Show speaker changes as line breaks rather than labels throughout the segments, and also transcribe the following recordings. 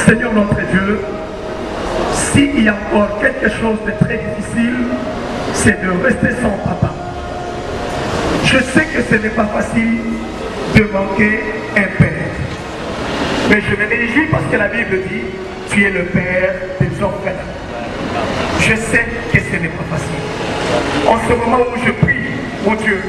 Seigneur notre Dieu, s'il y a encore quelque chose de très difficile, c'est de rester sans papa. Je sais que ce n'est pas facile de manquer un père. Mais je me réjouis parce que la Bible dit, tu es le père des orphelins. Je sais que ce n'est pas facile. En ce moment où je prie, mon Dieu,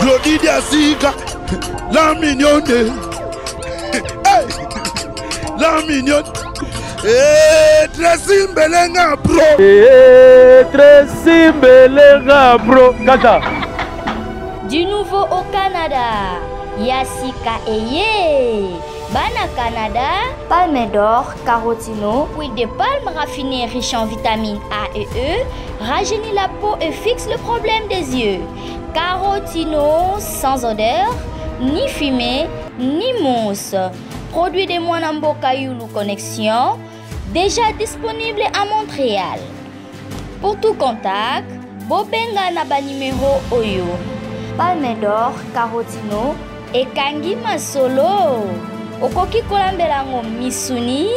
Glody Diasika, la mignonne, la mignonne, Tracy Mbelenga bro,
Tracy Mbelenga bro, Kata.
Du nouveau au Canada, Yasika Eye. Bana Canada, palme d'or, carotino, huile de palme raffinée riche en vitamines A et E, rajeunit la peau et fixe le problème des yeux. Carotino sans odeur, ni fumée, ni mousse. Produit de Mwanamboka Yulu Connexion, déjà disponible à Montréal. Pour tout contact, Bobenga Naba numéro Oyo. Palme d'or, carotino et Kangi Masolo. Okoki kolambelango misuni,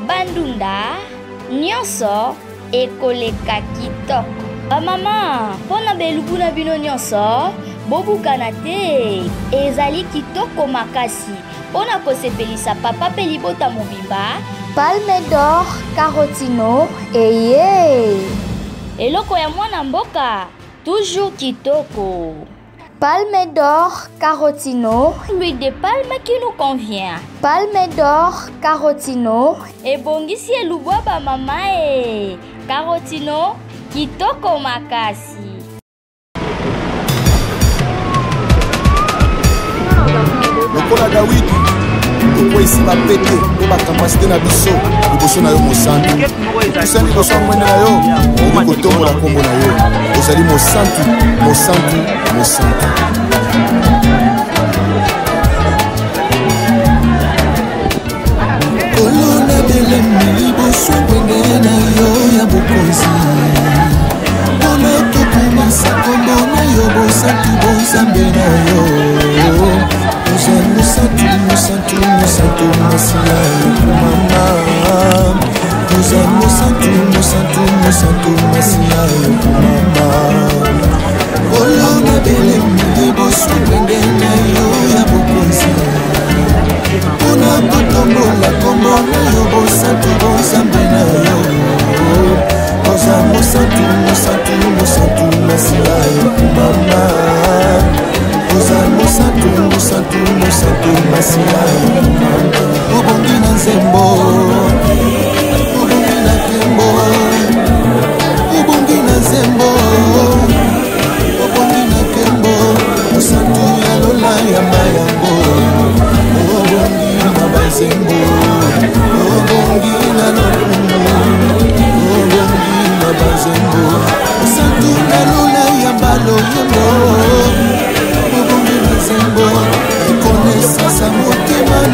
bandunda, nyonso, ekoleka kitoko. Mama, pona belubu na bino nyonso, bobukana te, ezali kitoko makasi. Pona kosepelisa papa pe libota mobimba, palme d'or, carotino, eye. Eloko ya mwana mboka, toujours kitoko. Palme d'or, carotino, l'huile de palme qui nous convient. Palme d'or, carotino, et bongisi elubwa ba mama e. Carotino, kitoko makasi.
Lokola Dawidi, pourquoi ici ma pété, et ma capacité na biso, liboso na yo mosantu. Tusani liboso mwende na yo, ili kotombo la kombo na yo. Ozali mosantu, mosantu, mosantu. Kolona belemi liboso mwende na yo ya bokonzi. Kono tokumisa kombo na yo bosantu, bosambe na yo. Mosantu, mosantu, mosantu, masila yokumama. Mosantu, mosantu, mosantu, masila yokumama. Kolona belemi liboso mwende na yo ya bokonzi. Kuna kotombola kombo na yo bosantu, bosambe na yo. Mosantu, mosantu, mosantu, masila yokumama. Mosantu, mosantu, mosantu, masila yokumama. Ubongi na nzembo, ubongi na kembo, ubongi na nzembo, ubongi na kembo. Mosantu ya lola ya mayango, ubongi na bazembo, ubongi na lokumu, ubongi na bazembo. Mosantu ya lola ya balo yemo. Zembo, reconnaissance à mon témoin,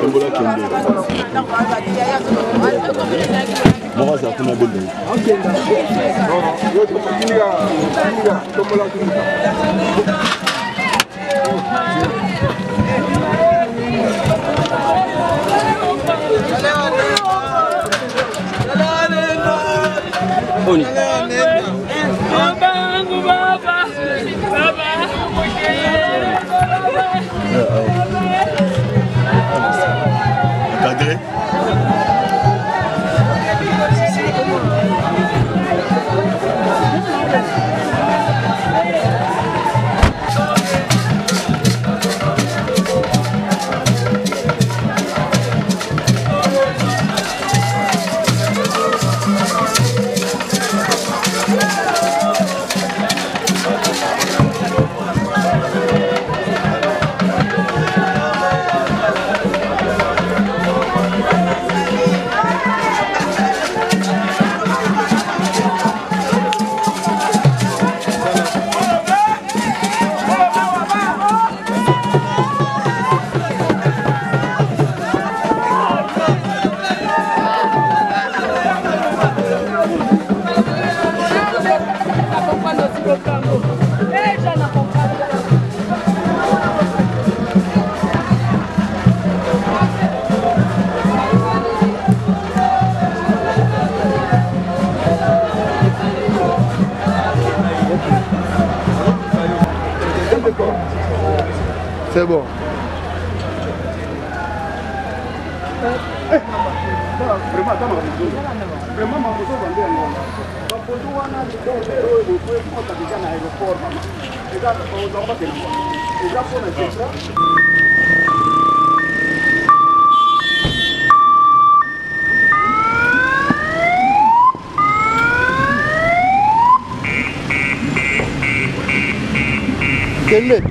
Tombola kende. Moi ça kuna bende. Encadré. C'est bon. Vraiment, Quel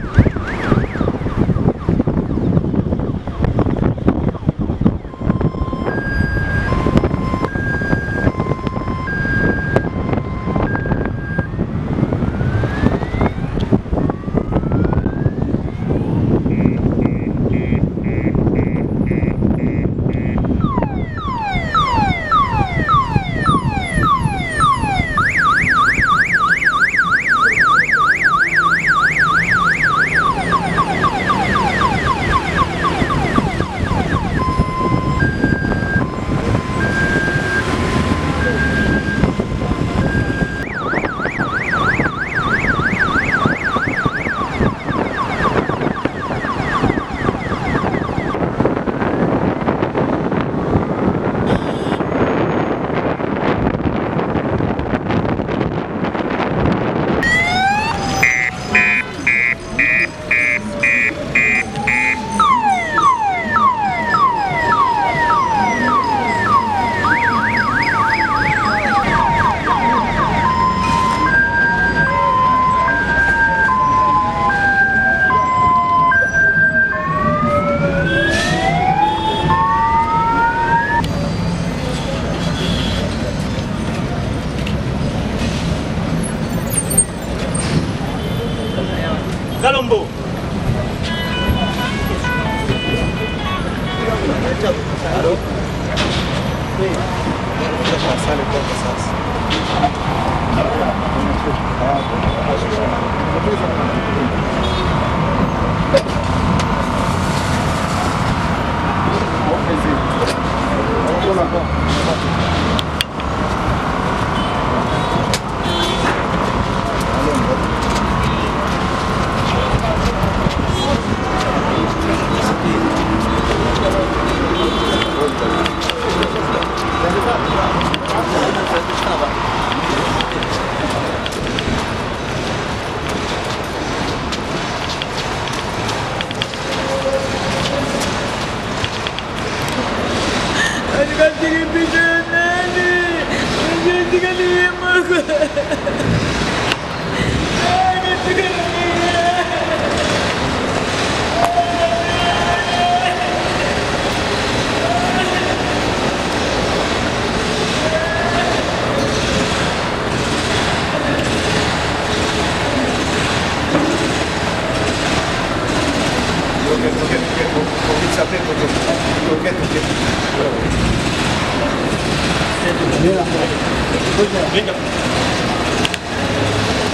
Galombo.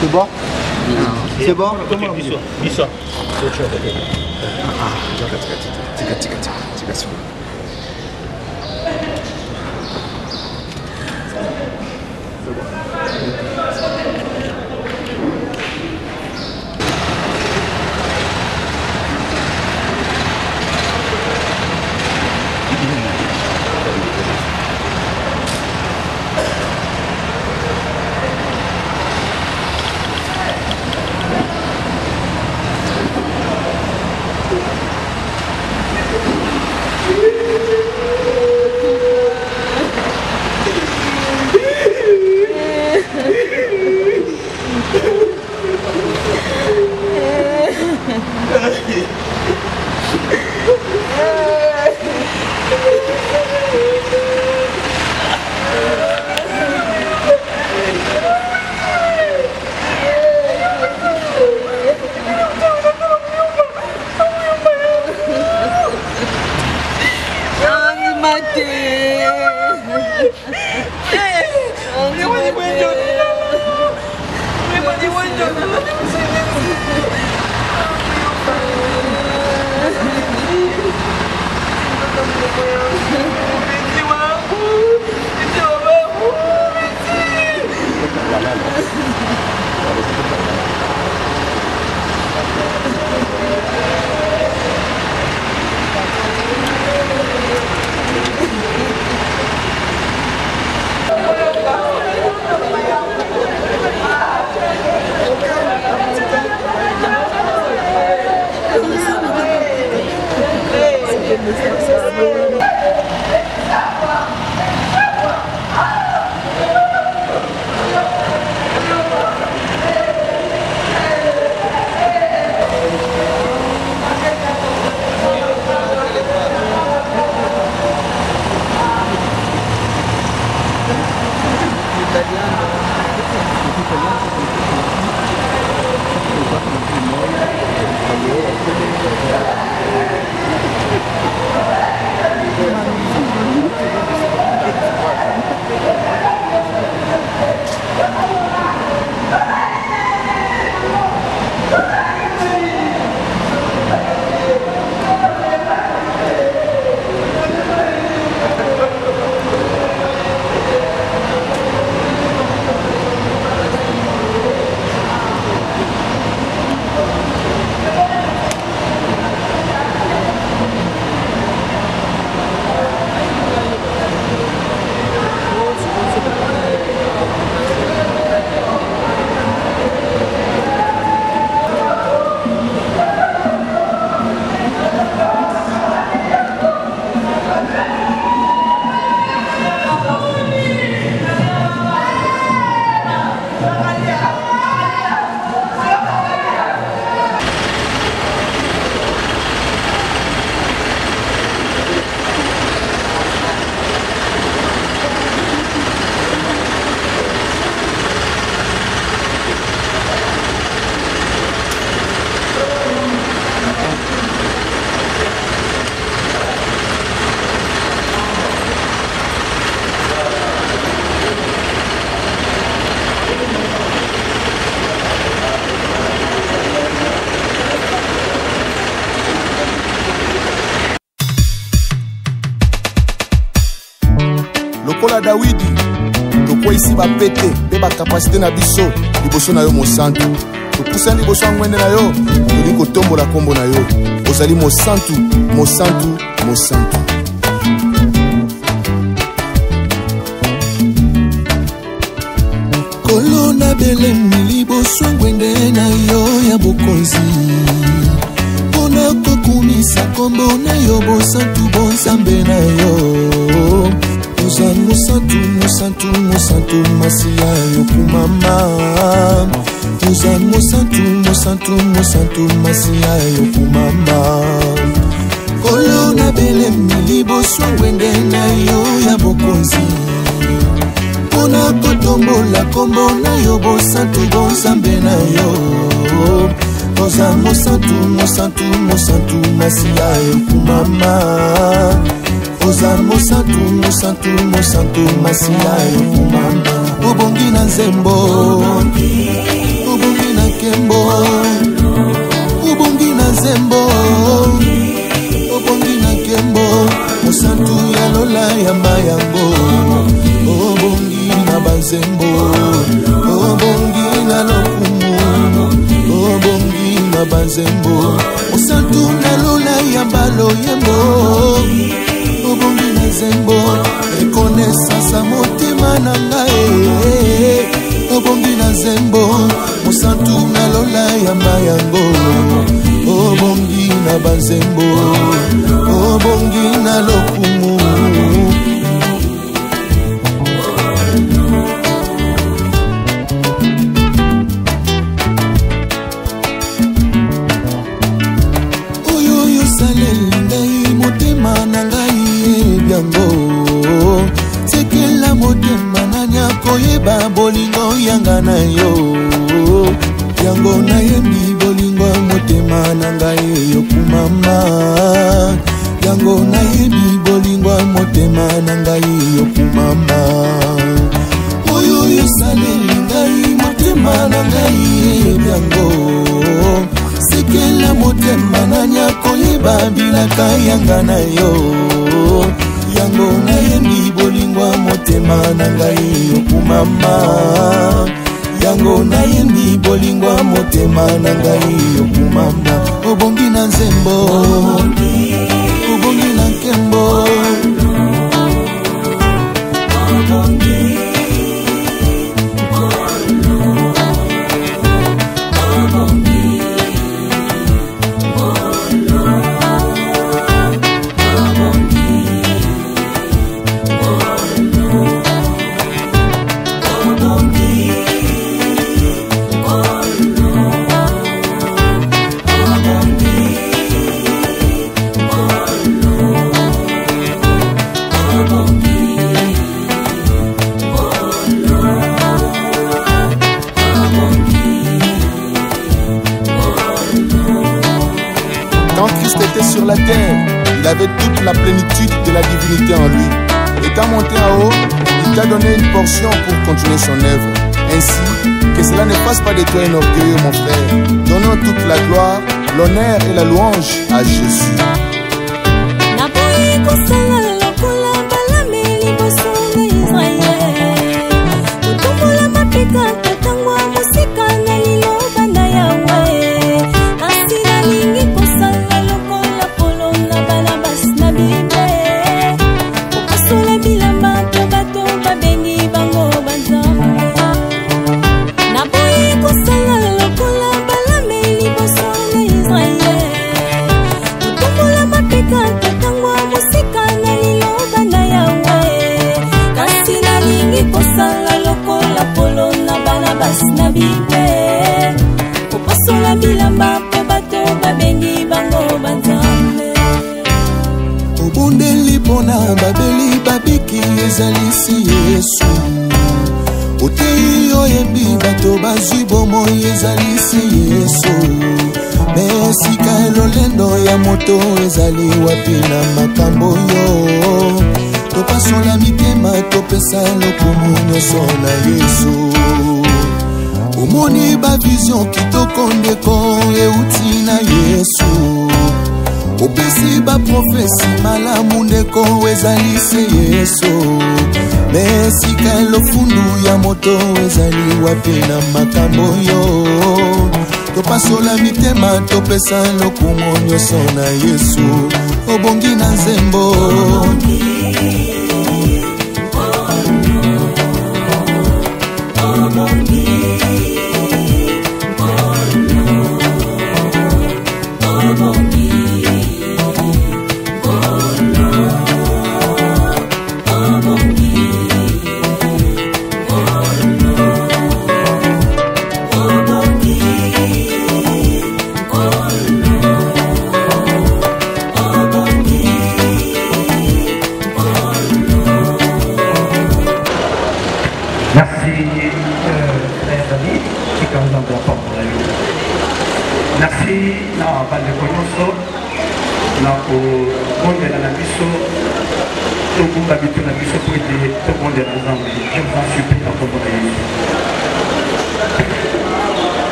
C'est bon? C'est bon?
Bisa.
lokola Dawidi tokwa isi bapete pe bakapasite na biso liboso na yo mosantu topusani liboso ya ngwende na yo toli kotombola kombo na yo ozali mosantu mosantu mosantu kolona belemi liboso ya ngwende na yo ya bokonzi mpona kokumisa kombo na yo bosantu bonzambe na yo Oza mosantu, mosantu, mosantu, masiya yokumama. Oza mosantu, mosantu, mosantu, masiya yokumama. Kolo na belemi liboso ngwende na yo ya bokonzi. Pona kotombola kombo na yo bosantu bonzambe na yo. Oza mosantu, mosantu, mosantu, masiya yokumama. Oza mosantu, mosantu, mosantu, masiya yokumama. Obongi na nzembo, obongi na kembo, obongi na nzembo, obongi na kembo. Mosantu ya lola ya mayango, obongi na banzembo, obongi na lokumu, obongi na banzembo. Mosantu na lola ya balo yembo, obongi na zembo, reconnaissance a motema na ngai. Obongi na zembo, mosantu na lola ya mayango. Obongi na banzembo, obongi na lokumu. Oyo yo saleli ngai motema na ngai yango sekela motema na nyako yeba bolingo yanga na yo yango na yembi bolingo motema na ngai yokumama yango na yembi bolingo motema na ngai yokumama oyo yosaleli ngai motema na ngai yango sekela motema na nyako yeba bilaka yanga na yo yango na yembi bolingwa motema na ngai yokumama yango na yembi bolingwa motema na ngai yokumama obongi na nzembo obongi na nkembo Quand Christ était sur la terre, il avait toute la plénitude de la divinité en lui. Étant monté en haut, il t'a donné une portion pour continuer son œuvre. Ainsi, que cela ne fasse pas de toi un orgueilleux, mon frère. Donnons toute la gloire, l'honneur et la louange à Jésus.
obundeli pona babeli babiki ezalisi Yesu otei oyebi bato bazwi bomoi ezalisi Yesu mesika elolendo ya moto ezali wapi na makambo yo topasola mitema topesa lokumu nyonso na Yesu omoni ba vision kitoko ndeko euti na Yesu opesi ba profesi malamu ndeko ezalisi Yesu mesika elofundu ya moto ezali wapi na makambo yo topasola mitema topesa lokumu nyonso na Yesu obongi na nzembo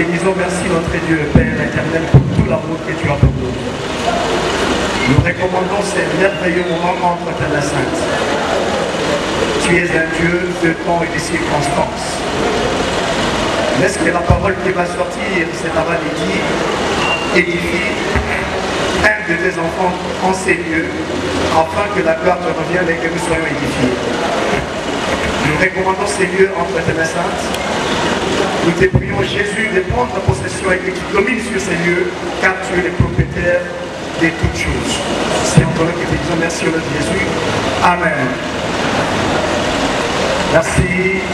Nous te disons merci notre Dieu, Père éternel, pour tout l'amour que tu as pour nous. Nous recommandons ces merveilleux moments entre ta main sainte. Tu es un Dieu de temps et de circonstances. Laisse que la parole qui va sortir cet avant-midi édifie un de tes enfants en ces lieux, afin que la gloire te revienne et que nous soyons édifiés. Nous recommandons ces lieux entre tes mains saintes. Nous te prions, Jésus, de prendre ta possession et que tu domines sur ces lieux, car tu es le propriétaire de toutes choses. C'est encore là que te disons merci au nom de Jésus. Amen. Merci.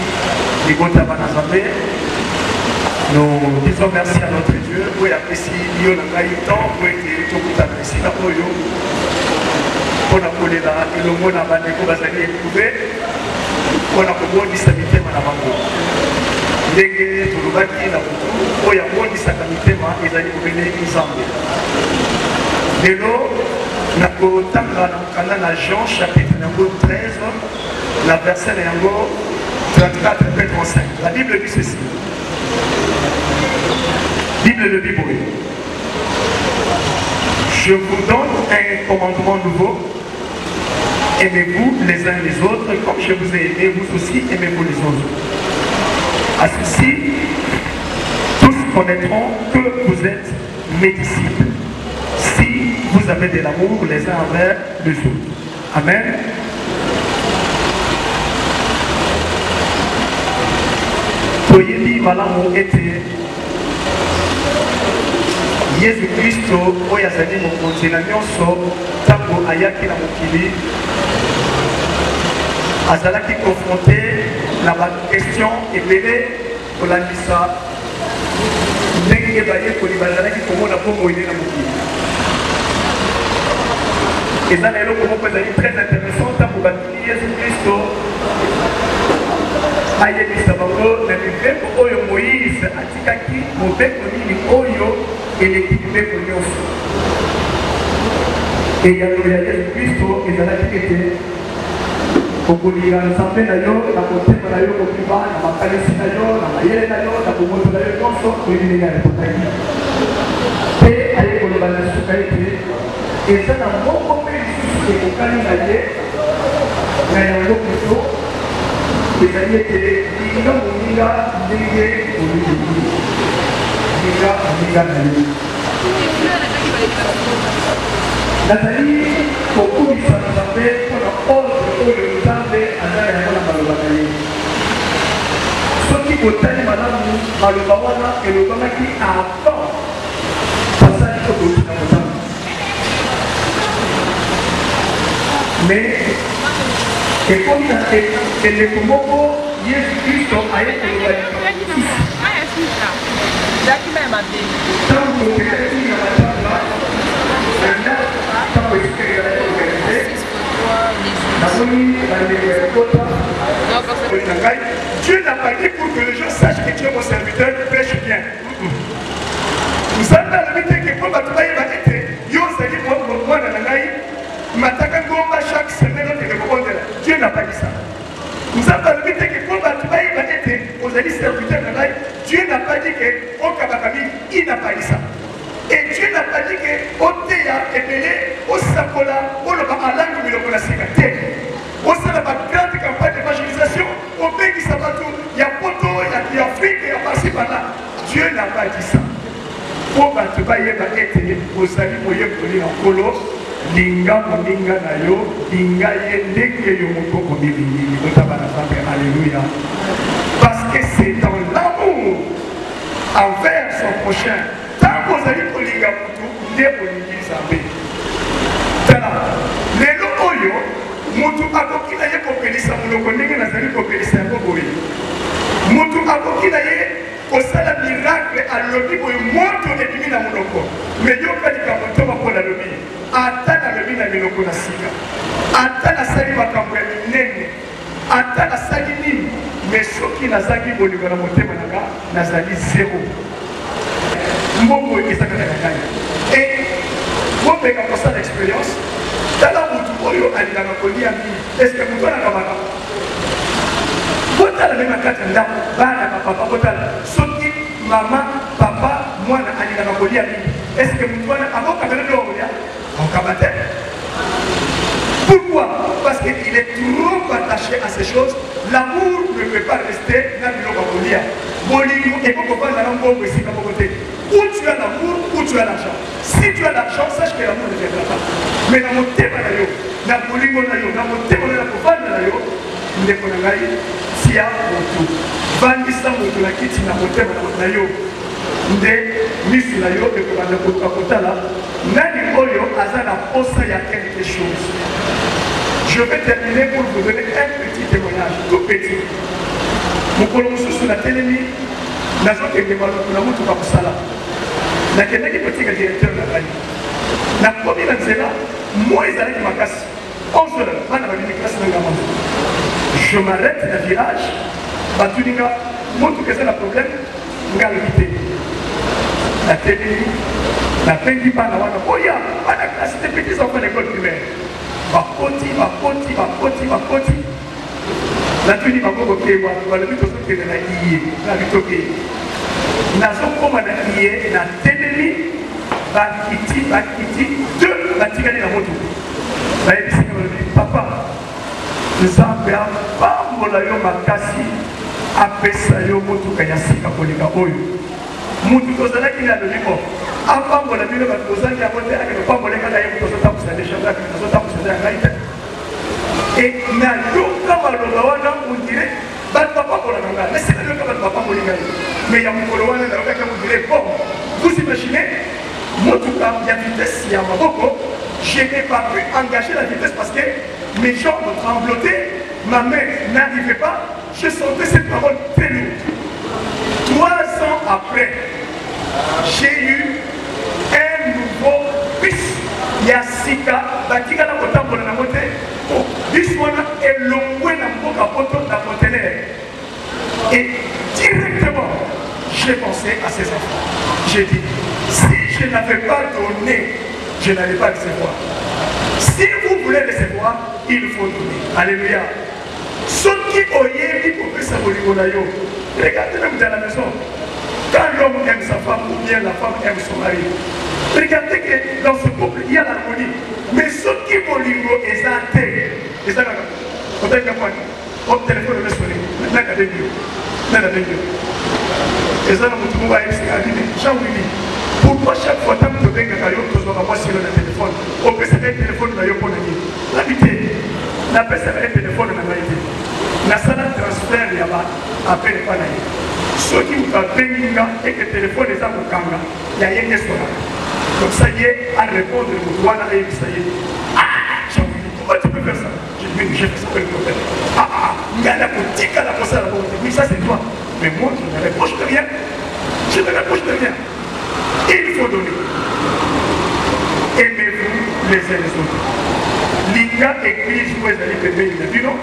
Nous disons merci à notre Dieu. Oui, apprécie Dieu dans le temps pour que tout le monde ici pour nous. Pour nous appeler là, et le monde a banni pour nous éprouver. Pour nous appeler sa vie à la ndenge tulubaki na butu oyo akondisaka mitema ezali kobele nzambe lelo nakotanga na mokanda na Jean chapitre yango 13 la verset yango 34 et 35. La Bible dit ceci. Bible le dit oui. Je vous donne un commandement nouveau. Aimez-vous les uns les autres comme je vous ai aimé, vous aussi aimez-vous les autres. À ceci, tous connaîtront que vous êtes mes disciples, si vous avez de l'amour les uns envers les autres. Amen. Toyebi malamu ete Yesu Kristo oyo azali mokonzi na nyonso ntango ayaki na mokili azalaki confronté na question ebele kolandisa ndenge bayekoli bazalaki komona bongo ine na mokili eza na eloko moko ezali très intéressant ntango batuli Yesu Kristo ayebisa bango na mibeko oyo Moïse atikaki mobeko nini oyo et l'équilibre pour nous. Et il y a le Christ et la dignité. Kokuliga nzambe na yo na motema na yo kokiba na makanisi na yo na mayele na yo na bomoto na yo nyonso koyininga na potaki mpe aye koloba na suka ete eza na moko mpe lisusu ekokani na ye na yango plutôt ezali ete linga moninga ndenge olingi linga moninga na yo nazali kokumisa nzambe mpona ordre oyo nzambe aza yango na maloba na ye soki botali malamu maloba wana elobamaki avant basali kokotina motango mais ekomi na eleko moko yesu kristo aye koloba ntango ekati na matanga Dieu n'a pas dit pour que les gens sachent que tu es mon serviteur, prêche bien. Nous avons l'invité que pour battre les été, yo sali moi dans la naï, m'attaquant gomba chaque semaine de répondre. Dieu n'a pas dit ça. Nous avons l'invité que pour battre les été, aux alliés serviteurs de la naï, Dieu n'a pas dit que au Kabakami, il n'a pas dit ça. Et Dieu n'a pas dit que au Théa et Belé, au Sakola, au Lobalang, au Lobalasika. Au sein de la grande campagne d'évangélisation, au pays qui s'abattent, il y a Poto, il y a Afrique, il y a par-ci par-là. Dieu n'a pas dit ça. Pour battre, il y a été aux amis, il y a en colo, linga, moninga, nayo, linga, yendeke, yomoko, komibini, alléluia. Parce que c'est dans l'amour envers son prochain. Tant que vous allez pour linga, vous allez pour linga, lelo oyo mutu akoki na ye kopelisa moloko ndenge nazali kopelisa yango boye mutu akoki na ye kosala miracle alobi boye moto ebimi na moloko me yokali likambo mpona alobi ata nalobi na miloko na sika ata nasali makambo ya minene ata nasali nini me soki nazaki bolingo na motema nanga nazali zero mbongo ezakaka na ngai e bopeka kosala expérience tala mutu oyo alingaka kolia mingi eske mutu anakamaka botala mpe makati ya ndako bana bapapa botala soki mama papa mwana alingaka kolia mingi eske mutu wana akokabela lokolia okaba te. Pourquoi? Parce qu'il est trop attaché à ces choses. L'amour ne peut pas rester dans le kolia bolingo ekokova na mbongo esika moko te. Où tu as l'amour, où tu as l'argent. Si tu as l'argent, sache que l'amour ne viendra pas. Mais dans mon thème, dans mon thème, dans ndeko na ngai tia moto vandisa moto na kiti na motema na yo nde misi na yo ekobanda kotala nani oyo aza na posa ya quelque chose. Je vais terminer pour vous donner un petit témoignage, tout petit. Mokolo mosusu na telemi nazokende maluku na motuka kosala nakendaki kotika directeur na ngai nakomi na nzela moi ezalaki makasi 11 heures bana babimi klase na ngama je m'arrête na virage batuninga motuka eza na problème ngalobi te natelemi napengi bana wana oya bana klase te petits enfants d'école primaire bakoti natuni bango kokebwa balobi tozokende na iye nabitoke nazokoma na iye na telemi bakiti deux batikali na moto bayebisika balobi papa nzambe apambola yo makasi apesa yo motuka ya sika koleka oyo mutu tozalaki na alobi bo apambola bino bato tozangi yango te ake topamboleka na ye tozotambusa dejango ake tozotambusa ya ngai te et nayoka maloba wana ondire bato bapambola na ngai esi nayoka bato bapamboli ngai mais ya mokolo wana nayokaki ondire bon vous imaginez motuka ya vitesse ya maboko je n'ai pas pu engager la vitesse parce que mes jambes tremblotaient, ma main n'arrivait pas, je sentais cette parole très lourde. 3 ans après, j'ai eu un nouveau bis. Yasika, Batika na Kotambo na Mote, bis wana elongwe na mboka poto na conteneur. Et directement, j'ai pensé à ces enfants. J'ai dit, si n'avais pas donné, je n'allais pas recevoir. Si vous voulez recevoir, il faut donner. Alléluia. Ceux qui oyebi pour que ça vous rigole. Regardez même dans la maison. Quand l'homme aime sa femme ou bien la femme aime son mari, regardez que dans ce couple, il y a l'harmonie. Mais ceux qui vont lingo et ça et ça on a un téléphone de sonner. Maintenant, il y a des lieux. Et ça, nous avons dit, pourquoi chaque fois que tu as un téléphone, on peut savoir un téléphone de la l'habitude, on peut savoir un téléphone de la vérité. La salle de transfert, il y a après le panneau. Ceux qui vous appellent et que le téléphone est à mon kanga, il y a rien qui soit là. Donc ça y est, à répondre, vous doit aller, ça y est. Ah, comment tu peux faire ça? Je dis, mais j'ai fait ça pour le problème. Il y a la boutique à la poste à la boutique. Oui, ça c'est toi. Mais moi, je ne reproche de rien. Je ne reproche de rien. Il faut donner. Aimez-vous les uns les autres. Linga église, vous allez bébé, il a non?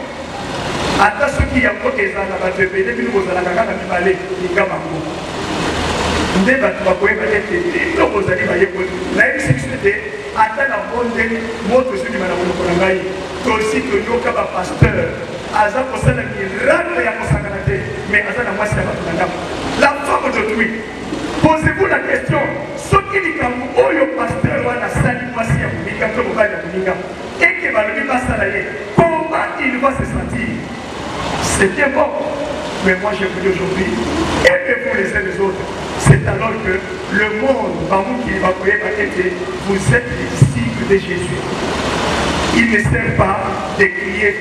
Ata soki yango ezala batebele bino kozalaka kaka mibale linga bango nde bato bakoyeba ete bino bozali bayekoli nayebisi biso ete ata na monde moto ezondima na monoko na ngai tosi toyoka bapasteur aza kosala miracle ya kosangana te mais aza na mwasi ya bato na ndako. La femme d'autrui, posez-vous la question, soki likambo oyo pasteur wana asali mwasi ya moninga to mobali ya moninga eke balobi basala ye, comment il va se sentir? C'était bon, mais moi j'ai voulu aujourd'hui, aimez-vous les uns les autres. C'est alors que le monde, vous êtes les disciples de Jésus. Il ne sert pas de crier,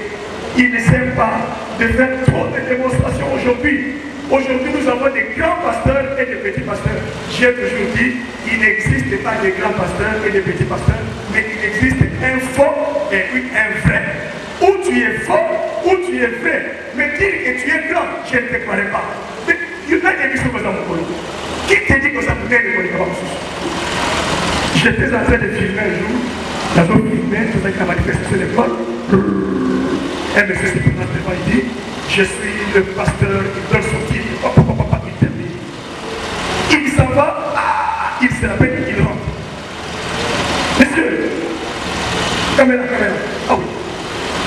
il ne sert pas de faire trop de démonstrations aujourd'hui. Aujourd'hui, nous avons des grands pasteurs et des petits pasteurs. J'ai toujours dit, il n'existe pas de grands pasteurs et de petits pasteurs, mais il existe un faux et un vrai. Où tu es faux, où tu es vrai. Mais dire que tu es grand, je ne te croirais pas. Mais il y a des questions comme ça, mon collègue. Qui te dit que ça peut être le collègue? J'étais en train de filmer un jour, dans un filmer, tout ça qui a manifesté de l'école. Un monsieur se présente devant, il dit, je suis le pasteur qui doit sortir. Il termine. Il s'en va, il se rappelle, il rentre. Monsieur, caméra. Ah oui.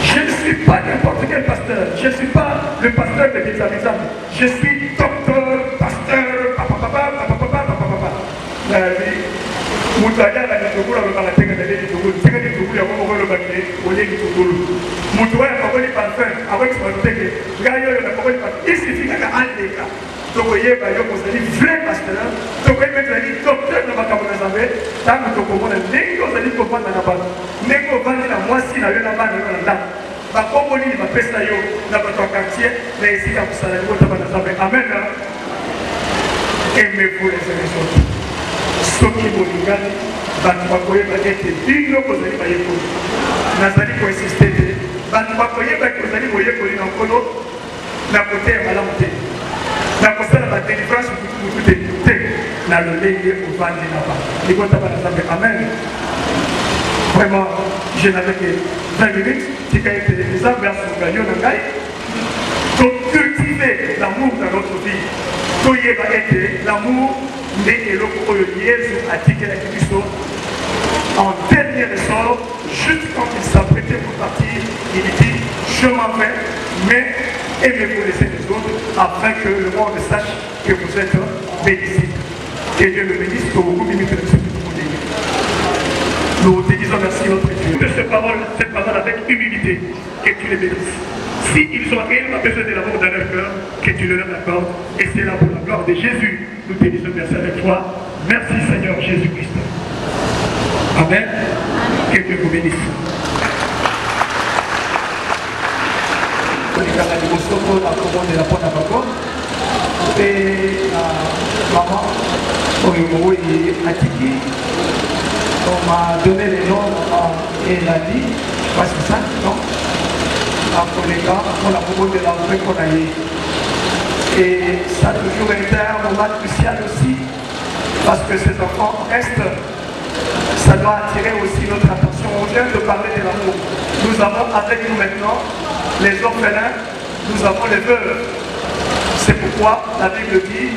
Je ne suis pas n'importe quel pasteur. Je ne suis pas le pasteur de Bizarre. Je suis docteur, pasteur, il suffit qu'à donc vous voyez, vous allez vrai pasteur, donc vous allez docteur de ma camarade, tant que vous allez comprendre la base. Mais vous allez la moitié de la base de la bakombo nini bapesa yo na bato ya quartier na esika ya kosala libota bana nzambe amen. Aimez-vous les uns les autres. Soki bolingani bato bakoyeba ete bino kozali bayekoli nazali koinsiste te bato bakoyeba kozali boyekoli na nkolo na kote ya malamu te na kosala badelivrance mutu te na lolenge ovandi na ba libota bana nzambe amen. Vraiment, je n'avais que 20 minutes, c'est quand même les arbres sont gagnés dans le gagne. Donc, cultiver l'amour dans notre vie. Toye va être l'amour, mais et l'autre, Jésus a dit que la Christ, en dernier ressort, juste quand il s'apprêtait pour partir, il dit, je m'en vais, mais aimez-vous les uns les autres, afin que le monde sache que vous êtes mes disciples. Que Dieu le bénisse, pour vous limiter de ce que vous voulez. Nous te disons merci notre Dieu de cette parole avec humilité, que tu les bénisses. S'ils ont réellement besoin de l'amour dans leur cœur, que tu le leur accordes. Et c'est là pour la gloire de Jésus. Nous te disons merci avec toi. Merci Seigneur Jésus-Christ. Amen. Que Dieu vous bénisse. Et maman, on m'a donné les noms et la vie, parce que ça, non? Après les gars, on a beaucoup de l'entrée qu'on a eu. Et ça a toujours été un moment crucial aussi, parce que ces enfants restent, ça doit attirer aussi notre attention. On vient de parler de l'amour. Nous avons avec nous maintenant les orphelins, nous avons les veuves. C'est pour foi, la Bible dit,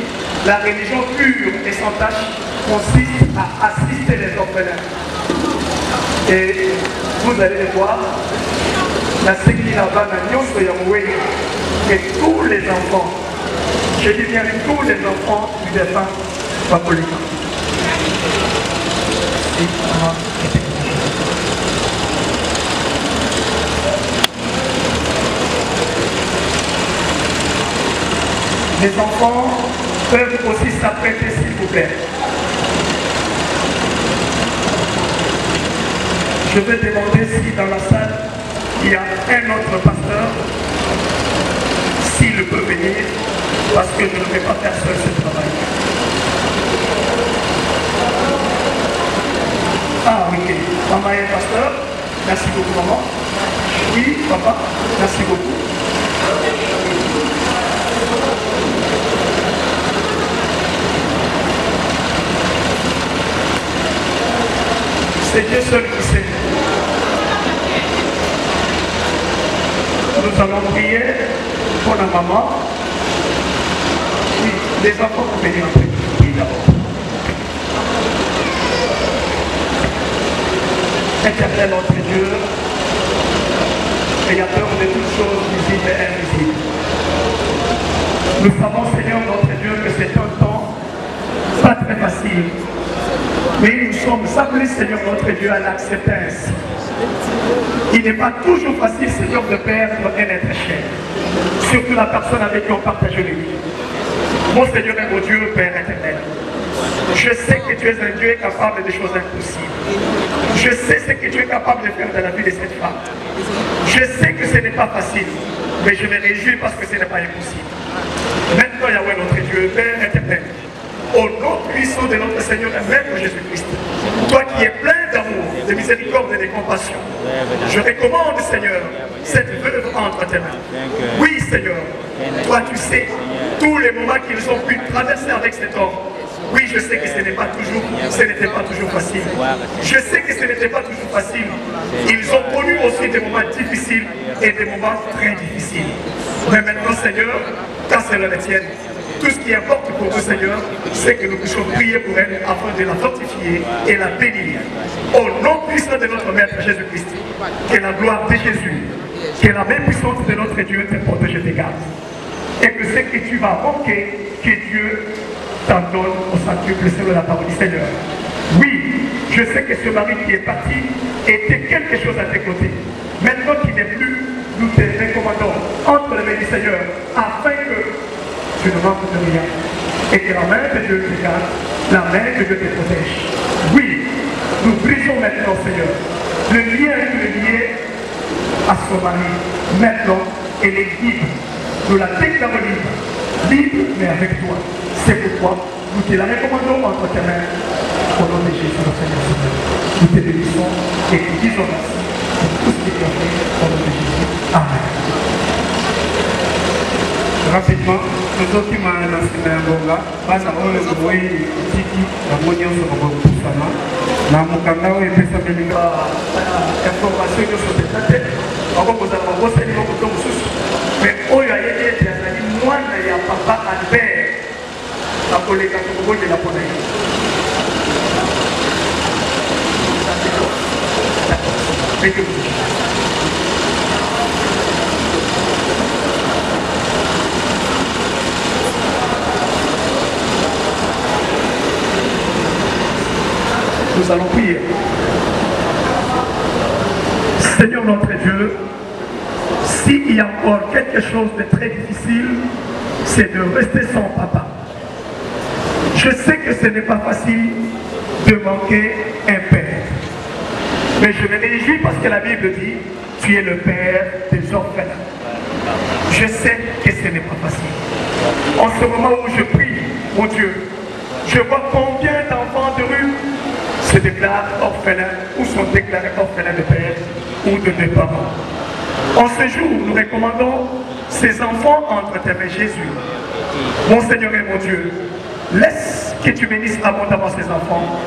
la religion pure et sans tache consiste à assister les orphelins. Et vous allez le voir, la Séguinava que tous les enfants, je dis bien tous les enfants du défunt Papolika. Les enfants peuvent aussi s'apprêter, s'il vous plaît. Je vais demander si dans la salle, il y a un autre pasteur, s'il peut venir, parce que je ne vais pas faire seul ce travail. Ah oui, maman est pasteur. Merci beaucoup, maman. Oui, papa, merci beaucoup. C'est Dieu seul qui sait. Nous allons prier pour la maman. Oui, les enfants vont venir après. Oui, d'abord. Éternel notre Dieu, créateur de toutes choses visibles et invisibles. Nous savons, Seigneur notre Dieu, que c'est un temps pas très facile. Mais nous sommes appelés, Seigneur notre Dieu, à l'acceptance. Il n'est pas toujours facile, Seigneur, de perdre un être cher. Surtout la personne avec qui on partage le vie. Mon Seigneur et mon Dieu, Père éternel. Je sais que tu es un Dieu capable de choses impossibles. Je sais ce que tu es capable de faire dans la vie de cette femme. Je sais que ce n'est pas facile, mais je me réjouis parce que ce n'est pas impossible. Maintenant, Yahweh notre Dieu, Père éternel, au nom puissant de notre Seigneur et Maître Jésus-Christ, toi qui es plein d'amour, de miséricorde et de compassion, je recommande, Seigneur, cette veuve entre tes mains. Oui, Seigneur, toi tu sais tous les moments qu'ils ont pu traverser avec cet homme. Oui, je sais que ce n'était pas toujours facile. Je sais que ce n'était pas toujours facile. Ils ont connu aussi des moments difficiles et des moments très difficiles. Mais maintenant, Seigneur, quand c'est le tienne, tout ce qui importe pour nous, Seigneur, c'est que nous puissions prier pour elle afin de la fortifier et la bénir. Au nom puissant de notre Maître Jésus-Christ, que la gloire de Jésus, que la main puissante de notre Dieu te protège et te garde. Et que ce que tu vas manquer, que Dieu t'en donne au centuple selon la parole du Seigneur. Oui, je sais que ce mari qui est parti était quelque chose à tes côtés. Maintenant qu'il n'est plus, nous te recommandons entre les mains du Seigneur afin que tu ne manques de rien. Et que la main de Dieu te garde, la main de Dieu te protège. Oui, nous brisons maintenant, Seigneur, le lien qui est lié à son mari. Maintenant, elle est libre. Nous la déclarons libre. Libre, mais avec toi. C'est pourquoi nous te la recommandons entre tes mains. Au nom de Jésus, notre Seigneur. Nous te bénissons et nous disons merci pour tout ce que tu as fait. Au nom de Jésus. Amen.
Rapidement, nous autres qui m'ont lancé dans Bonga, parce que nous avons eu Tiki, la moyen sur le Poussana, la Mukanda et Pesa Belinga, information sur le tête, avant que vous avez bossé les mots comme sous. Mais où il y a été, il y a dit, moi, il y a papa Albert, la collègue de la Pologne.
Nous allons prier. Seigneur notre Dieu, s'il y a encore quelque chose de très difficile, c'est de rester sans papa. Je sais que ce n'est pas facile de manquer un père. Mais je me réjouis parce que la Bible dit, tu es le père des orphelins. Je sais que ce n'est pas facile. En ce moment où je prie, mon Dieu, je vois combien d'enfants de rue se déclarent orphelins ou sont déclarés orphelins de père ou de deux parents. En ce jour, nous recommandons ces enfants entre tes mains, Jésus. Mon Seigneur et mon Dieu, laisse que tu bénisses abondamment ces enfants.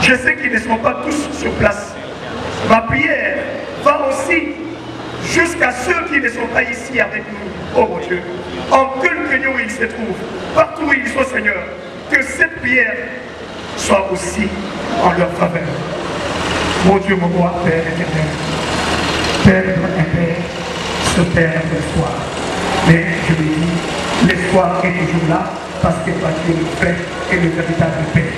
Je sais qu'ils ne seront pas tous sur place. Ma prière va aussi jusqu'à ceux qui ne sont pas ici avec nous. Oh mon Dieu, en quelque lieu où ils se trouvent, partout où ils sont, Seigneur, que cette prière soit aussi en leur faveur. Mon Dieu, mon roi, Père éternel, Père éternel, ce Père l'espoir. Mais je lui dis, l'espoir est toujours là, parce que toi tu es le Père et le véritable Père.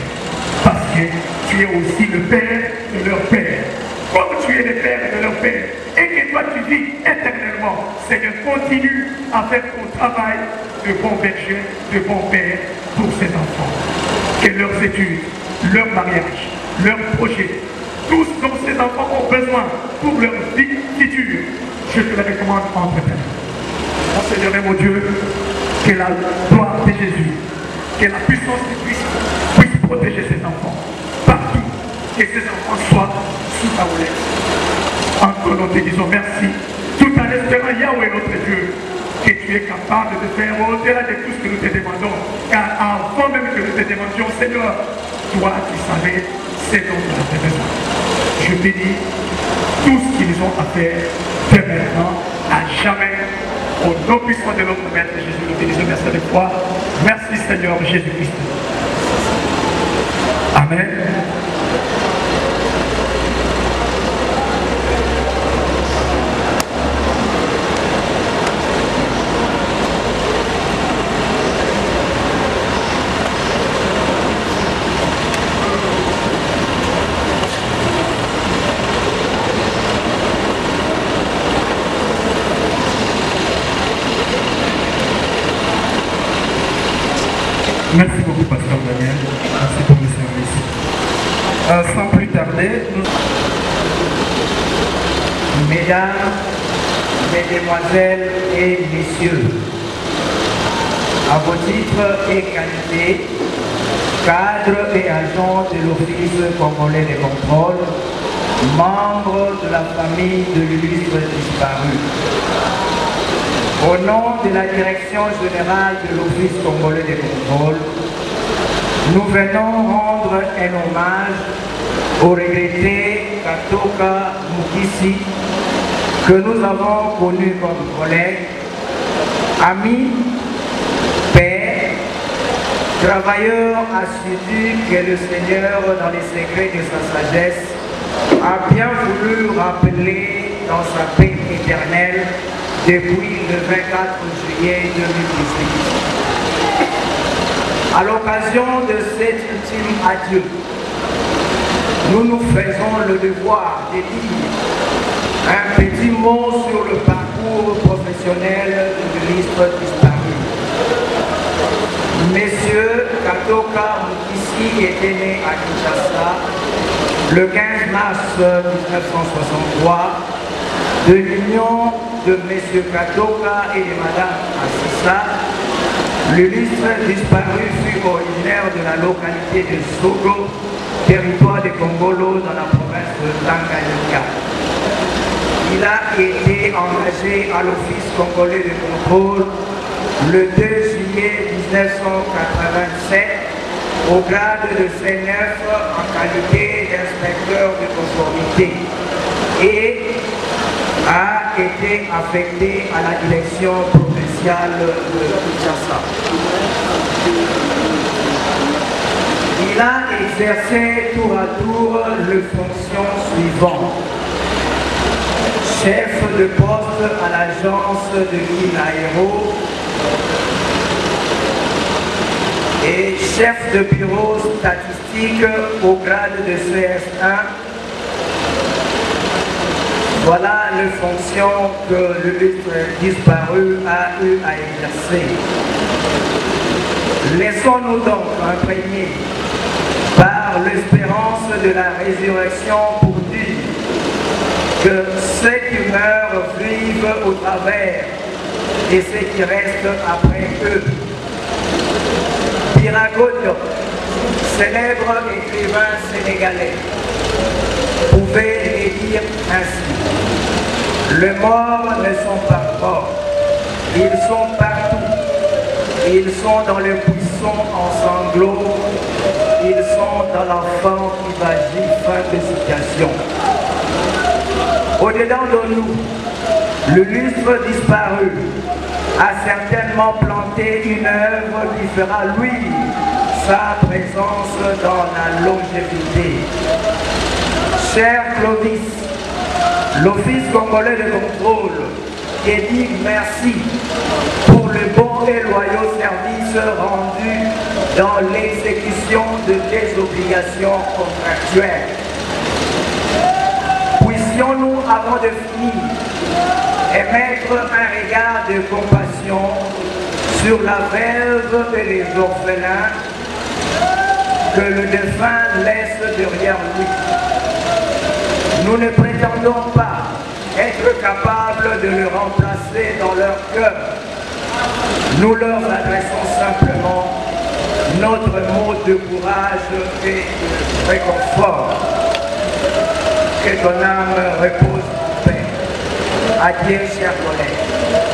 Parce que tu es aussi le Père de leur Père. Comme tu es le Père de leur Père, et que toi tu vis éternellement, Seigneur, continue à faire ton travail de bon berger, de bon Père pour ces enfants. Que leurs études, leur mariage, leurs projets, tout ce dont ces enfants ont besoin pour leur vie future, je te le recommande entre tes mains. Mon Seigneur et mon Dieu, que la gloire de Jésus, que la puissance de Christ puisse protéger ces enfants partout, que ces enfants soient sous ta houlette. Encore nous te disons merci, tout en espérant Yahweh notre Dieu, que tu es capable de faire au-delà de tout ce que nous te demandons, car avant même que nous te demandions, Seigneur, toi tu savais ce dont nous avons besoin. Je bénis tout ce qu'ils ont à faire dès maintenant, à jamais. Au nom puissant de notre Maître Jésus, nous te disons merci de toi. Merci Seigneur Jésus-Christ. Amen.
Merci beaucoup, Pasteur Daniel. Merci pour le service. Sans plus tarder,
Mesdames, Mesdemoiselles et Messieurs, à vos titres et qualités, cadres et agents de l'Office congolais de contrôle, membres de la famille de l'illustre disparu, au nom de la Direction générale de l'Office congolais de contrôle, nous venons rendre un hommage au regretté Katoka Mukisi, que nous avons connu comme collègue, ami, père, travailleur assidu que le Seigneur, dans les secrets de sa sagesse, a bien voulu rappeler dans sa paix éternelle depuis le 24 juillet 2018. À l'occasion de cet ultime adieu, nous nous faisons le devoir de dire un petit mot sur le parcours professionnel de l'illustre disparu. Monsieur Katoka Mukisi était né à Kinshasa le 15 mars 1963 de l'union de M. Katoka et de Mme Assissa. L'illustre disparu fut originaire de la localité de Sogo, territoire de Congolo dans la province de Tanganyika. Il a été engagé à l'Office congolais de contrôle le 2 juillet 1987 au grade de C9 en qualité d'inspecteur de conformité et a été affecté à la direction provinciale de Kinshasa. Il a exercé tour à tour les fonctions suivantes. Chef de poste à l'agence de Mines Aéro et chef de bureau statistique au grade de CS1. Voilà les fonctions que l'illustre disparu a eu à exercer. Laissons-nous donc imprégner par l'espérance de la résurrection pour dire que ceux qui meurent vivent au travers de ceux qui restent après eux. Biragodo, célèbre écrivain sénégalais, pouvait les dire ainsi: les morts ne sont pas morts, ils sont partout, ils sont dans les buissons en sanglots, ils sont dans l'enfant qui vagit. Fin de citation. Au-dedans de nous, l'illustre disparu a certainement planté une œuvre qui fera lui sa présence dans la longévité. Cher Clovis, l'Office congolais de contrôle dit merci pour le bon et loyaux service rendu dans l'exécution de tes obligations contractuelles. Puissions-nous, avant de finir, émettre un regard de compassion sur la veuve et les orphelins que le défunt laisse derrière lui. Nous ne prétendons pas être capables de le remplacer dans leur cœur. Nous leur adressons simplement notre mot de courage et de réconfort. Que ton âme repose en paix. Adieu, chers collègues.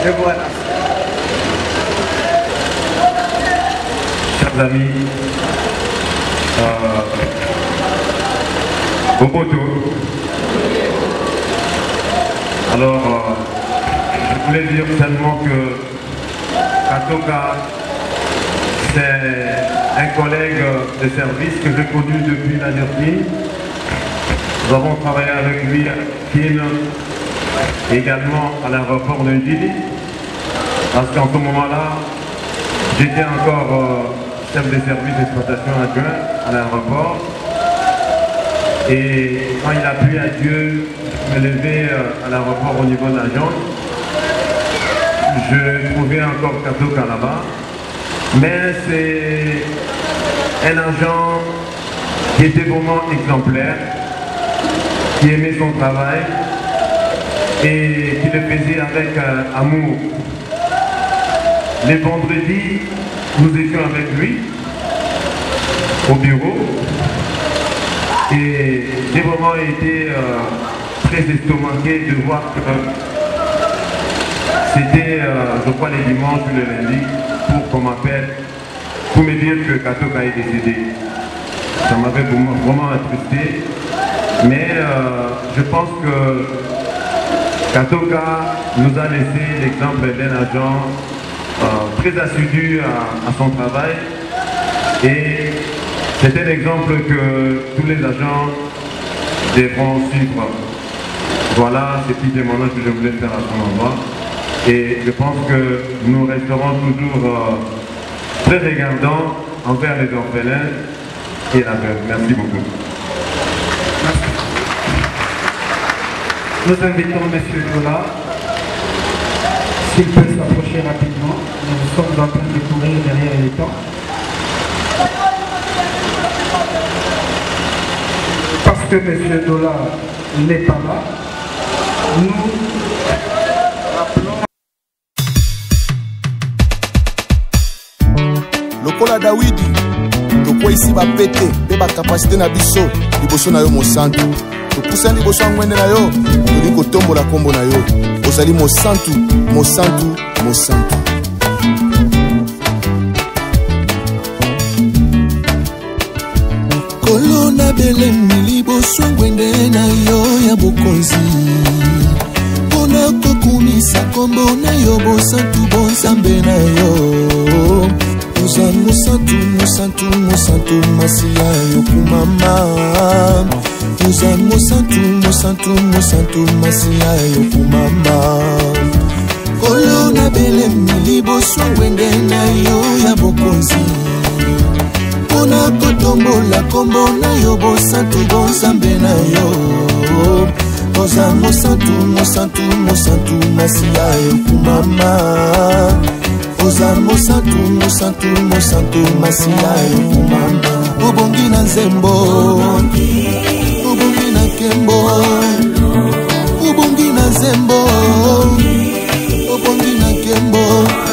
Je vous remercie.
Chers amis, Boboto. Alors, je voulais dire seulement que Katoka, c'est un collègue de service que j'ai connu depuis la Turquie. Nous avons travaillé avec lui à Kin, également à l'aéroport de Njili, parce qu'en ce moment-là, j'étais encore chef de service d'exploitation adjoint à l'aéroport. Et quand il a plu à Dieu, me lever à l'aéroport au niveau de l'agence, je trouvais encore Katoka là-bas. Mais c'est un agent qui était vraiment exemplaire, qui aimait son travail et qui le faisait avec amour. Les vendredis, nous étions avec lui au bureau et j'ai vraiment été très estomaqué de voir que c'était, je crois, les dimanches ou le lundi pour qu'on m'appelle pour me dire que Katoka est décédé. Ça m'avait vraiment attristé. Mais je pense que Katoka nous a laissé l'exemple d'un agent très assidu à son travail et c'est un exemple que tous les agents devront suivre. Voilà ces petits témoignages que je voulais faire à son endroit et je pense que nous resterons toujours très regardants envers les orphelins et la veuve. Merci beaucoup.
Nous invitons M. Dola, s'il peut s'approcher rapidement. Nous sommes en train de courir derrière les temps. Parce que M. Dola n'est pas là, nous rappelons...
Lokola Dawidi, toko isi ba pete, pe ba capacité na biso, liboso na yo mosantu. Topousa liboso ngwende na yo, toli kotombola kombo na yo. Ozali mosantu, mosantu, mosantu. Kolona belemi liboso ngwende na yo ya bokonzi. Pona kokumisa kombo na yo bosantu bonsambe na yo. Oza mosantu, mosantu, mosantu masiya yo kumama. Oza mosantu, mosantu, mosantu masiya yo kumama. Kolona belemi liboso ngwende na yo ya bokonzi. Pona kotombola kombo na yo bosantu bonsambe na yo. Oza mosantu, mosantu, mosantu masiya yo kumama. Oza mosantu, mosantu, mosantu masiya yo kumama. Obongi na nzembo, obongi na kembo, obongi na nzembo, obongi na kembo.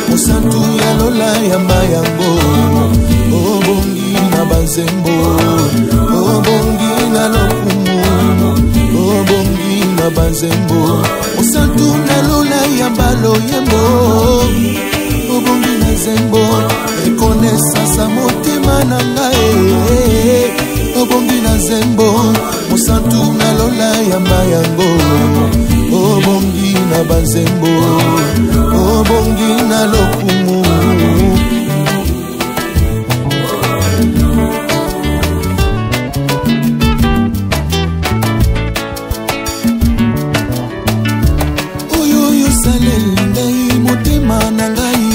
Mosantu ya lola ya mayango, obongi na banzembo, obongi na lokumu, obongi na banzembo. Mosantu na lola ya balo yembo, obongi na zembo. Reconnaissance a motema na ngai, obongi na zembo. Mosantu na lola ya mayango, obongi na banzembo obongi na lokumu oyo saleli ngai motema na ngai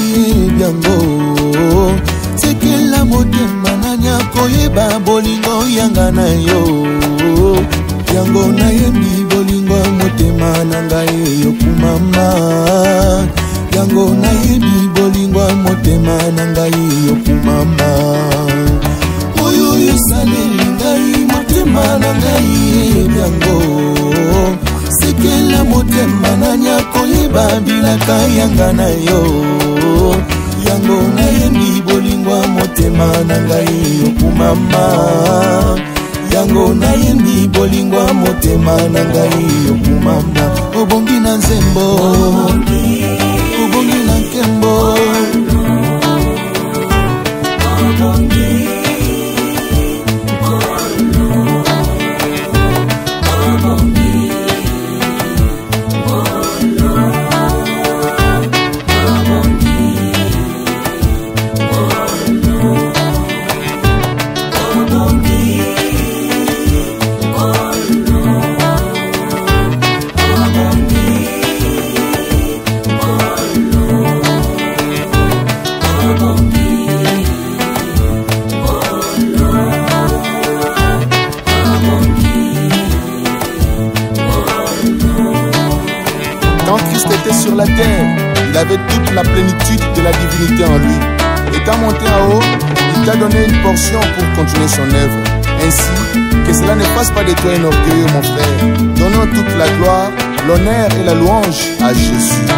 ebyango sekela motema na nyako yeba bolingo yanga na yo yango nayembi bolingo motema na ngai yokumama yango nayembi bolingo motema na ngai yokumama oyo yosaleli ngai motema na ngai yango sekela motema na nyako yeba bilaka yanga na yo yango nayembi bolingo motema na ngai yokumama yango nayembi bolingwa motema na ngai yokumama obongi na nzembo obongi na nkembo
Sur la terre, il avait toute la plénitude de la divinité en lui. Étant monté en haut, il t'a donné une portion pour continuer son œuvre. Ainsi, que cela ne fasse pas de toi un orgueilleux, mon frère. Donnons toute la gloire, l'honneur et la louange à Jésus.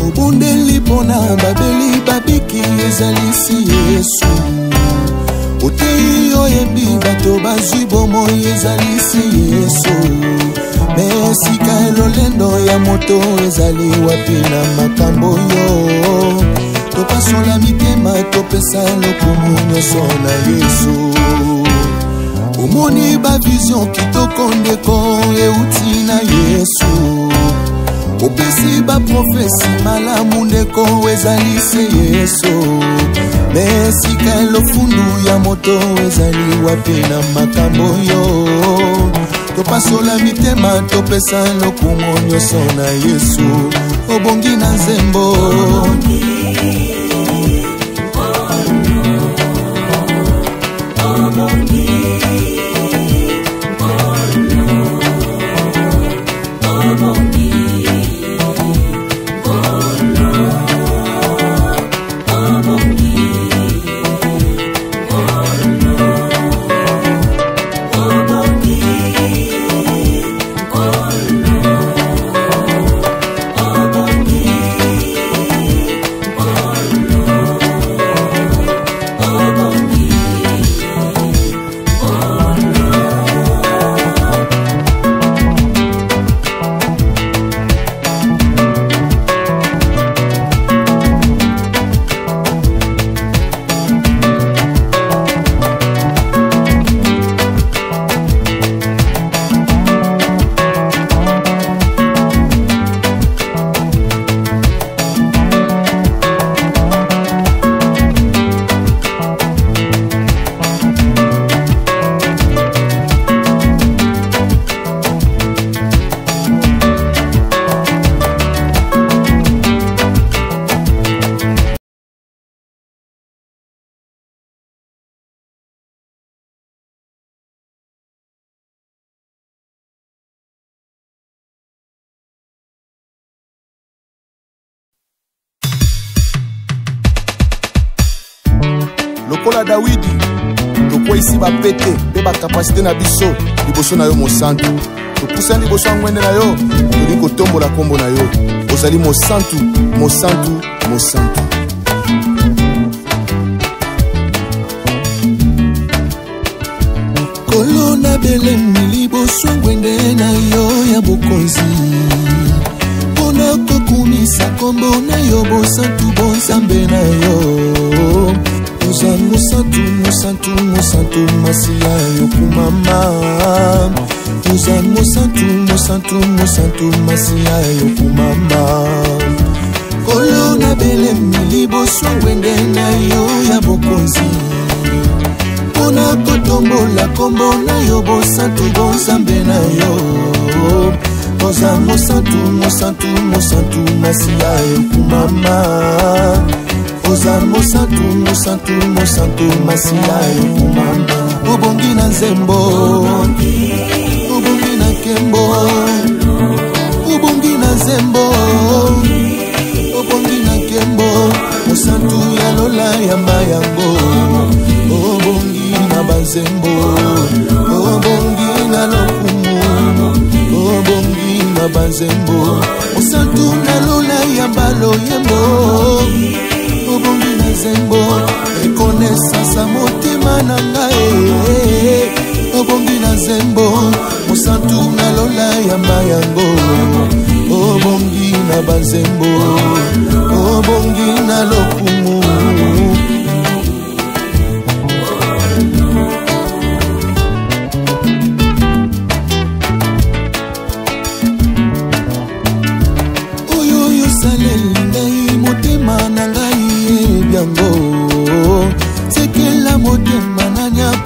obondeli pona babeli babiki ezalisi Yesu otei oyebi bato bazwi bomoi ezalisi Yesu mesika elolendo ya moto ezali wapi na makambo yo topasola mitema topesa lokumu nyonso na Yesu omoni bavision kitoko ndeko euti na Yesu opesi baprofesi malamu ndeko ezalise Yesu mesika elofundu ya moto ezali wapi na makambo yo topasola mitema topesa lokumu nyonso na Yesu obongi na nzembo lokola Dawidi tokwa isi bapete pe bakapasite na biso liboso na yo mosantu topusani liboso ya ngwende na yo toli kotombola kombo na yo ozali mosantu mosantu mosantu.
kolona belemi liboso ngwende na yo ya bokonzi mpona kokumisa kombo na yo bosantu bonzambe na yo oza mosantu mosantu mosantu masiya yo kumama oza mosantu mosantu mosantu masiya yo kumama kolona belemi liboso ngwende na yo ya bokonzi mpona kotombola kombo na yo bosantu bonzambe na yo oza mosantu mosantu mosantu masiya yo kumama oza mosantu mosantu mosantu masiya yo kumama obongi na nzembo obongi na nkembo obongi na nzembo obongi na nkembo mosantu ya lola yamba yango obongi na banzembo obongi na lokumu obongi na banzembo mosantu na lola yamba loyembo obongi na zembo ekonesasa motema na ngai obongi na zembo mosantu na lola yamba yango obongi na banzembo obongi na lokumu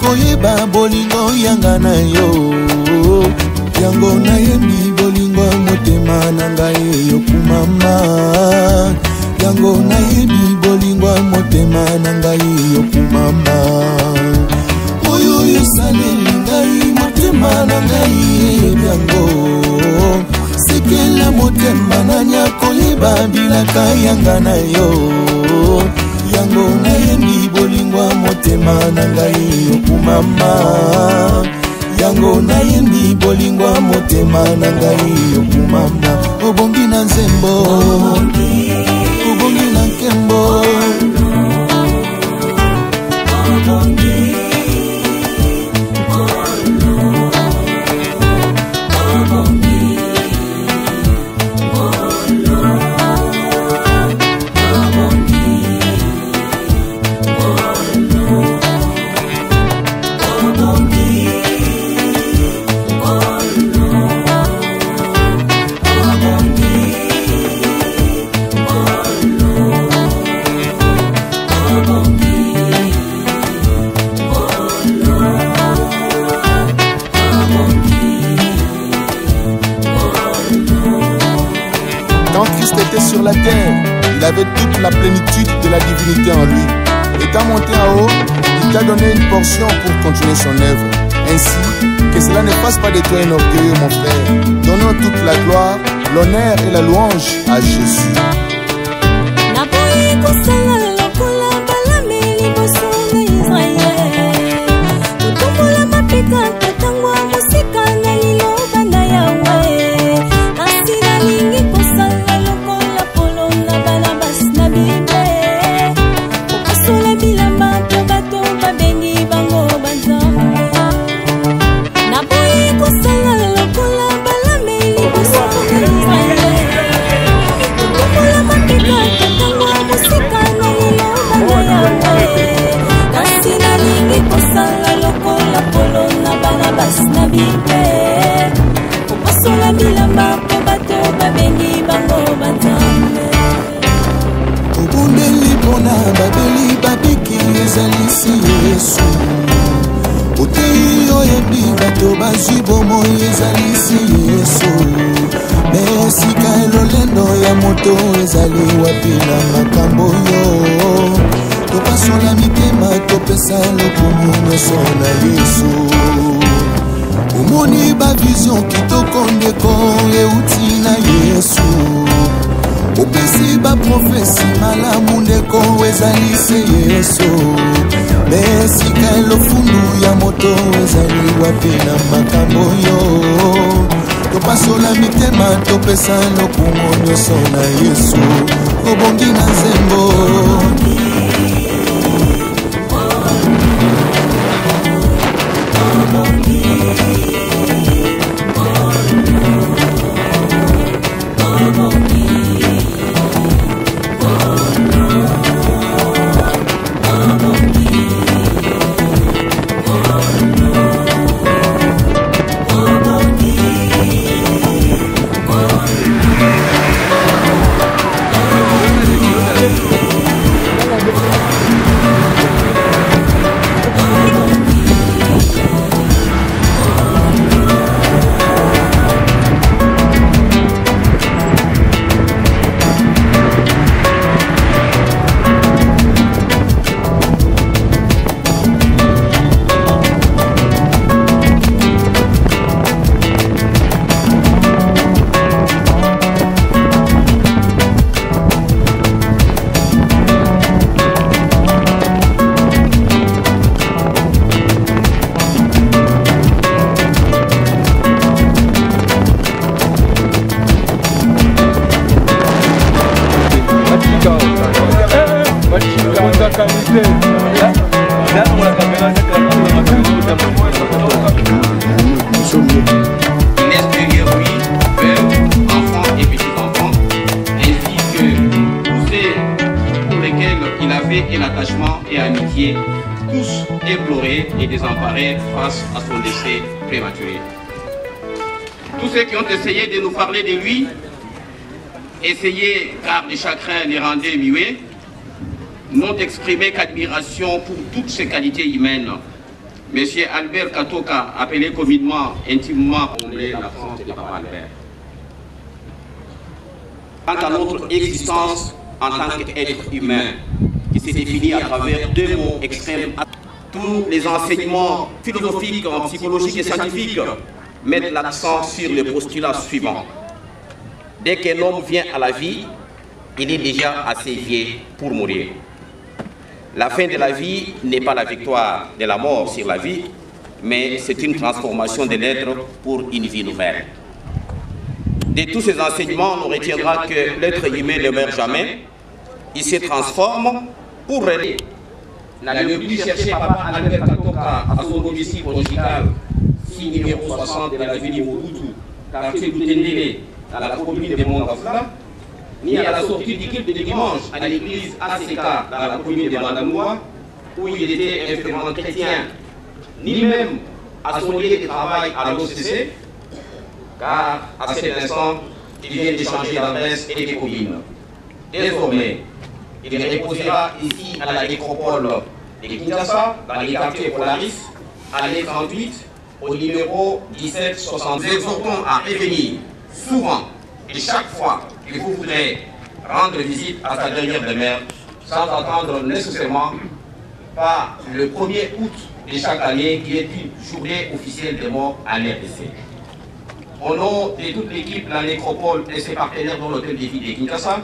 koyeba bolingo yanga na yo yango nayembi bolingo motema na ngai yo kumama yango nayembi bolingo motema na ngai yo kumama oyo yosaleli ngai motema na ngai yango sekela motema nanya koyeba bilaka yanga na yo yango nayembi bolingwa motema na ngai yo kumama yango nayembi bolingwa motema na ngai yo kumama obongi na nzembo obongi na nkembo
Sur la terre, il avait toute la plénitude de la divinité en lui. Étant monté en haut, il t'a donné une portion pour continuer son œuvre. Ainsi, que cela ne fasse pas de toi un orgueilleux, mon frère. Donnons toute la gloire, l'honneur et la louange à Jésus.
obundeli pona babeli babiki ezalisi yesu otei oyebi bato bazwi bomoi ezalisi yesu me esika elolendo ya moto ezali wapi na makambo yo topasola mitema topesa lokumu nyonso na yesu omoni bavision kitoko ndeko euti na yesu opesi baprofesi malamu ndeko ezalisi yesu mesika elofundu ya moto ezali wapi na makambo yo topasola mitema topesa lokumu nyonso na yesu obongi na nzembo
Essayez de nous parler de lui, essayez, car les chagrins les rendaient muets, n'ont exprimé qu'admiration pour toutes ses qualités humaines. Monsieur Albert Katoka, appelé communément, intimement, on est la France de Papa Albert. Quant à notre existence en tant qu'être humain, qui s'est défini à travers deux mots extrêmes, tous les enseignements philosophiques, psychologiques et scientifiques mettent l'accent sur le postulat suivant. Dès qu'un homme vient à la vie, il est déjà assez vieux pour mourir. La fin de la vie n'est pas la victoire de la mort sur la vie, mais c'est une transformation de l'être pour une vie nouvelle. De tous ces enseignements, on retiendra que l'être humain ne meurt jamais, il se transforme pour régler. N'allez plus chercher Papa Albert Katoka à son domicile conjugal, numéro 60 de la ville de Mobutu, quartier Boutendele, dans la commune de Mongafla, ni à la sortie du culte de dimanche à l'église ACK dans la commune de Mandamoua, où il était un fervent chrétien, ni même à son lieu de travail à l'OCC, car à cet instant, il vient de changer d'adresse et de commune. Désormais, il reposera ici à la nécropole de Kinshasa, dans les quartiers Polaris, à l'E38, au numéro 1760. Nous exhortons à revenir souvent et chaque fois que vous voudrez rendre visite à sa dernière demeure, sans attendre nécessairement pas le 1er août de chaque année, qui est une journée officielle de mort à l'RDC. Au nom de toute l'équipe de la nécropole et ses partenaires dans l'hôtel de ville de Kinshasa,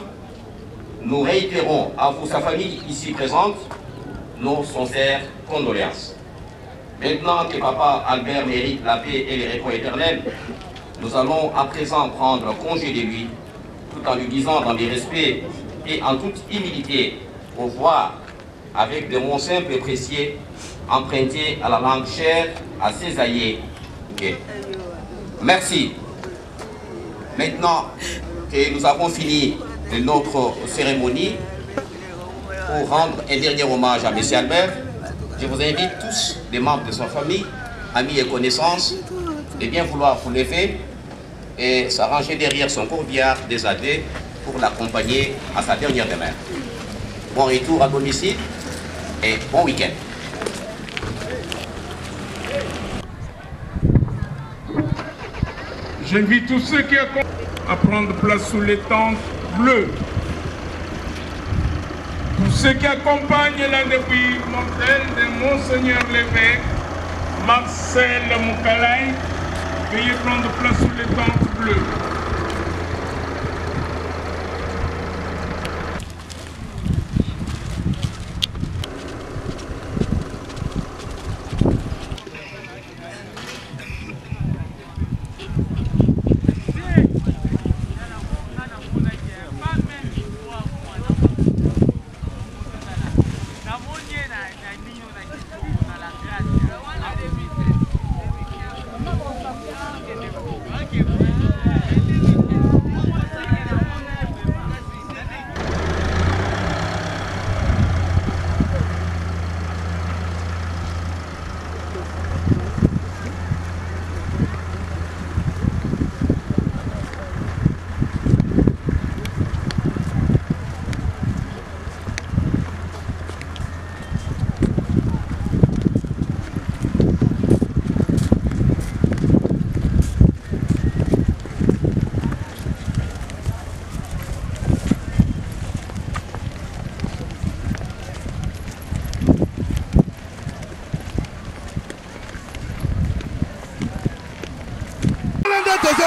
nous réitérons à vous, sa famille ici présente, nos sincères condoléances. Maintenant que Papa Albert mérite la paix et le repos éternel, nous allons à présent prendre congé de lui, tout en lui disant dans le respect et en toute humilité, au revoir avec des mots simples et précieux, empruntés à la langue chère à ses aïeux. Okay. Merci. Maintenant que nous avons fini de notre cérémonie, pour rendre un dernier hommage à M. Albert, je vous invite tous, les membres de sa famille, amis et connaissances, de bien vouloir vous lever et s'arranger derrière son corbillard des AD pour l'accompagner à sa dernière demeure. Bon retour à domicile et bon week-end.
J'invite tous ceux qui accompagnent à prendre place sous les tentes bleues. Tous ceux qui accompagnent la dépouille mortelle de Monseigneur l'évêque Marcel Moukalaï, veuillez prendre place sous les tentes bleues.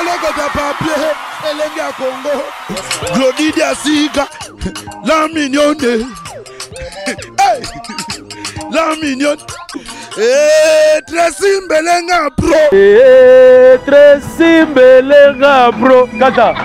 lokota papier elenge ya Congo Glodidi Asika la mignonne la mignonne Tracy Mbelenga bro
Tracy Mbelenga bro Kata